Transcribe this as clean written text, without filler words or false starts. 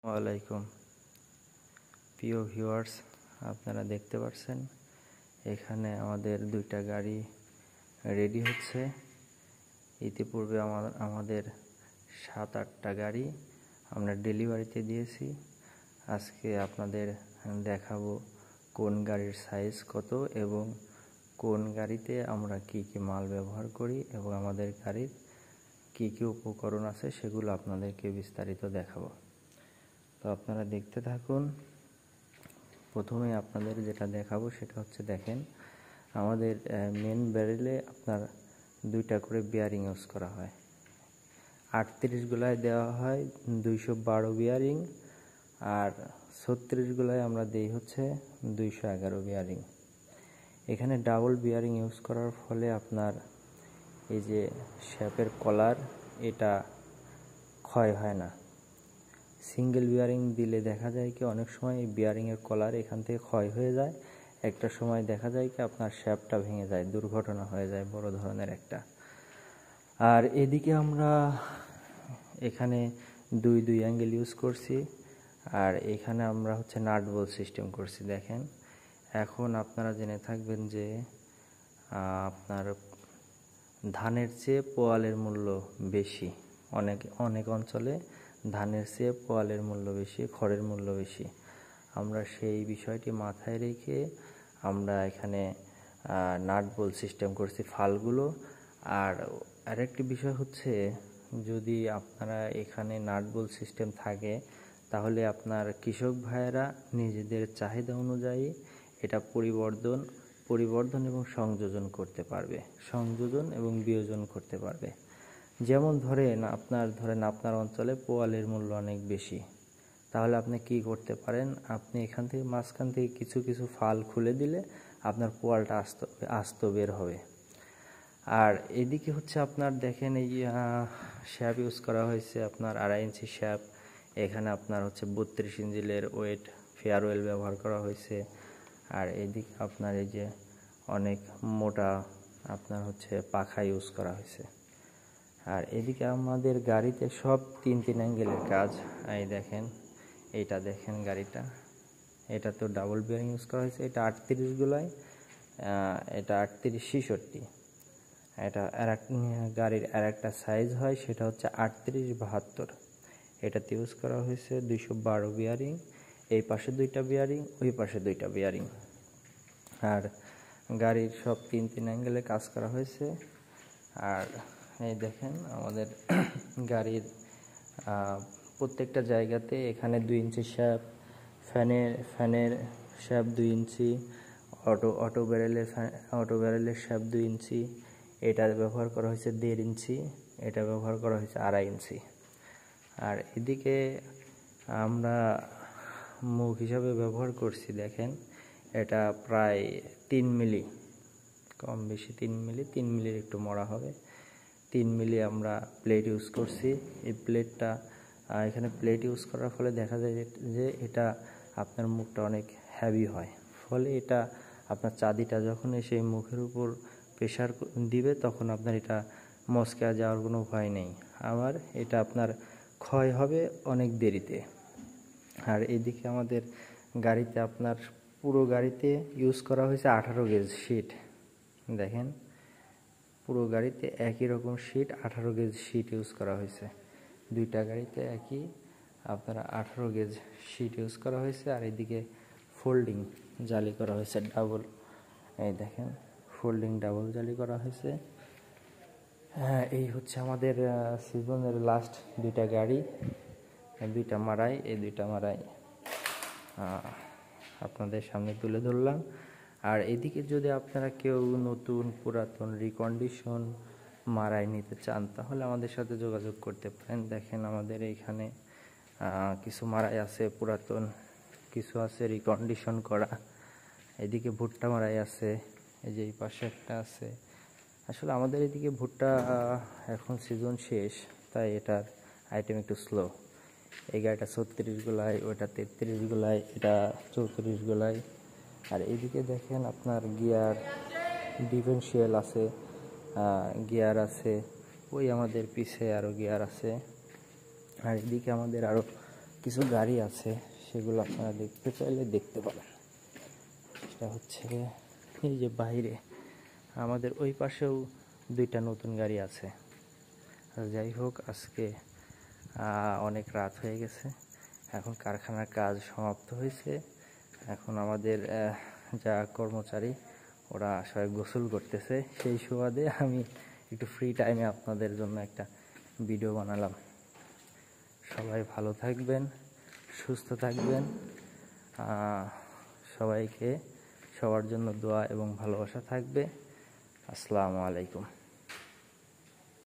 ওয়ালাইকুম প্রিয় ভিউয়ার্স, আপনারা দেখতে পাচ্ছেন এখানে আমাদের দুইটা গাড়ি রেডি হচ্ছে। ইতিপূর্বে আমাদের 7-8টা গাড়ি আমরা ডেলিভারিতে দিয়েছি। আজকে আপনাদের দেখাবো কোন গাড়ির সাইজ কত এবং কোন গাড়িতে আমরা কি কি মাল ব্যবহার করি এবং আমাদের গাড়ির কি কি উপকরণ আছে সেগুলো আপনাদেরকে বিস্তারিত দেখাবো। তো আপনারা দেখতে থাকুন। প্রথমে আপনাদের যেটা দেখাবো সেটা হচ্ছে, দেখেন আমাদের মেন ব্যারেলে আপনার 2টা করে বিয়ারিং ইউজ করা হয়। 38 গুলায় দেওয়া হয় 212 বিয়ারিং, আর 36 গুলায় আমরা দেই হচ্ছে 211 বিয়ারিং। এখানে ডাবল বিয়ারিং ইউজ করার ফলে আপনার এই যে শ্যাপের কলার এটা ক্ষয় হয় না। সিঙ্গেল বিয়ারিং দিলে দেখা যায় কি অনেক সময় এই বিয়ারিংয়ের কলার এখান থেকে ক্ষয় হয়ে যায়, একটা সময় দেখা যায় কি আপনার শ্যাপটা ভেঙে যায়, দুর্ঘটনা হয়ে যায় বড় ধরনের একটা। আর এদিকে আমরা এখানে 2 অ্যাঙ্গেল ইউজ করছি, আর এখানে আমরা হচ্ছে নাট বোল্ট সিস্টেম করছি। দেখেন এখন আপনারা জেনে থাকবেন যে আপনার ধানের চেয়ে পোয়ালের মূল্য বেশি। অনেক অঞ্চলে ধানের চেয়ে পোয়ালের মূল্য বেশি, খড়ের মূল্য বেশি। আমরা সেই বিষয়টি মাথায় রেখে আমরা এখানে নাট বোল্ট সিস্টেম করছি ফালগুলো। আর আরেকটি বিষয় হচ্ছে, যদি আপনারা এখানে নাট বোল্ট সিস্টেম থাকে তাহলে আপনার কৃষক ভাইয়েরা নিজেদের চাহিদা অনুযায়ী এটা পরিবর্ধন এবং সংযোজন করতে পারবে, সংযোজন এবং বিয়োজন করতে পারবে। যেমন ধরেন আপনার অঞ্চলে পোয়ালের মূল্য অনেক বেশি, তাহলে আপনি কি করতে পারেন, আপনি এখান থেকে মাঝখান থেকে কিছু কিছু ফাল খুলে দিলে আপনার পোয়ালটা আস্ত বের হবে। আর এদিকে হচ্ছে আপনার দেখেন এই শ্যাপ ইউজ করা হয়েছে আপনার 2.5 ইঞ্চি শ্যাপ। এখানে আপনার হচ্ছে 32 ইঞ্চিলের ওয়েট ফেয়ারওয়েল ব্যবহার করা হয়েছে। আর এদিকে আপনার এই যে অনেক মোটা আপনার হচ্ছে পাখা ইউজ করা হয়েছে। আর এদিকে আমাদের গাড়িতে সব 3 অ্যাঙ্গেলের কাজ। এই দেখেন, এইটা দেখেন গাড়িটা, এটা তো ডাবল বিয়ারিং ইউজ করা হয়েছে। এটা 38 গুলায়, এটা 38-66। এটা গাড়ির আর একটা সাইজ হয়, সেটা হচ্ছে 38-72। এটাতে ইউজ করা হয়েছে 212 বিয়ারিং। এই পাশে 2টা বিয়ারিং, ওই পাশে 2টা বিয়ারিং। আর গাড়ির সব 3 অ্যাঙ্গেলে কাজ করা হয়েছে। আর এই দেখেন আমাদের গাড়ির প্রত্যেকটা জায়গাতে এখানে 2 ইঞ্চি শ্যাপ, ফ্যানের শ্যাপ 2 ইঞ্চি, অটো ব্যারেলের শ্যাপ 2 ইঞ্চি। এটা ব্যবহার করা হয়েছে 1.5 ইঞ্চি, এটা ব্যবহার করা হয়েছে 2.5 ইঞ্চি। আর এদিকে আমরা মুখ হিসাবে ব্যবহার করছি, দেখেন এটা প্রায় 3 মিলি, কম বেশি 3 মিলি, 3 মিলির একটু মরা হবে। 3 মিলি আমরা প্লেট ইউজ করছি। এই প্লেটটা এখানে প্লেট ইউজ করার ফলে দেখা যায় যে এটা আপনার মুখটা অনেক হ্যাভি হয়, ফলে এটা আপনার চাঁদিটা যখন এসে মুখের উপর প্রেশার দিবে তখন আপনার এটা মচকে যাওয়ার কোনো ভয় নেই। আবার এটা আপনার ক্ষয় হবে অনেক দেরিতে। আর এদিকে আমাদের গাড়িতে আপনার পুরো গাড়িতে ইউজ করা হয়েছে 18 গেজ শিট। দেখেন পুরো গাড়িতে একই রকম শিট, 18 গেজ শিট ইউজ করা হয়েছে। 2টা গাড়িতে একই আপনার 18 গেজ শিট ইউজ করা হয়েছে। আর এদিকে ফোল্ডিং জালি করা হয়েছে ডাবল। এই দেখেন ফোল্ডিং ডাবল জালি করা হয়েছে। হ্যাঁ, এই হচ্ছে আমাদের সিজনের লাস্ট 2টা গাড়ি, 2টা মারাই। এই 2টা মারাই আপনাদের সামনে তুলে ধরলাম। আর এদিকে যদি আপনারা কেউ নতুন পুরাতন রিকন্ডিশন মারাই নিতে চান তাহলে আমাদের সাথে যোগাযোগ করতে পারেন। দেখেন আমাদের এইখানে কিছু মারাই আছে পুরাতন, কিছু আছে রিকন্ডিশন করা। এদিকে ভুট্টা মারাই আছে, এই যে এই পাশে একটা আছে। আসলে আমাদের এদিকে ভুট্টা এখন সিজন শেষ, তাই এটার আইটেম একটু স্লো। এই গাড়িটা 36 গুলায়, ওটা 33 গুলায়, এটা 34 গুলায়। আর এদিকে দেখেন আপনার গিয়ার ডিফারেন্সিয়াল আছে, গিয়ার আছে, ওই আমাদের পিছে আরও গিয়ার আছে। আর এদিকে আমাদের আরও কিছু গাড়ি আছে, সেগুলো আপনারা দেখতে চাইলে দেখতে পারেন। সেটা হচ্ছে এই যে বাইরে আমাদের ওই পাশেও 2টা নতুন গাড়ি আছে। যাই হোক, আজকে অনেক রাত হয়ে গেছে, এখন কারখানার কাজ সমাপ্ত হয়েছে। এখন আমাদের যা কর্মচারী ওরা সবাই গোসল করতেছে, সেই সুবাদে আমি একটু ফ্রি টাইমে আপনাদের জন্য একটা ভিডিও বানালাম। সবাই ভালো থাকবেন, সুস্থ থাকবেন। সবাইকে সবার জন্য দোয়া এবং ভালোবাসা থাকবে। আসসালামু আলাইকুম।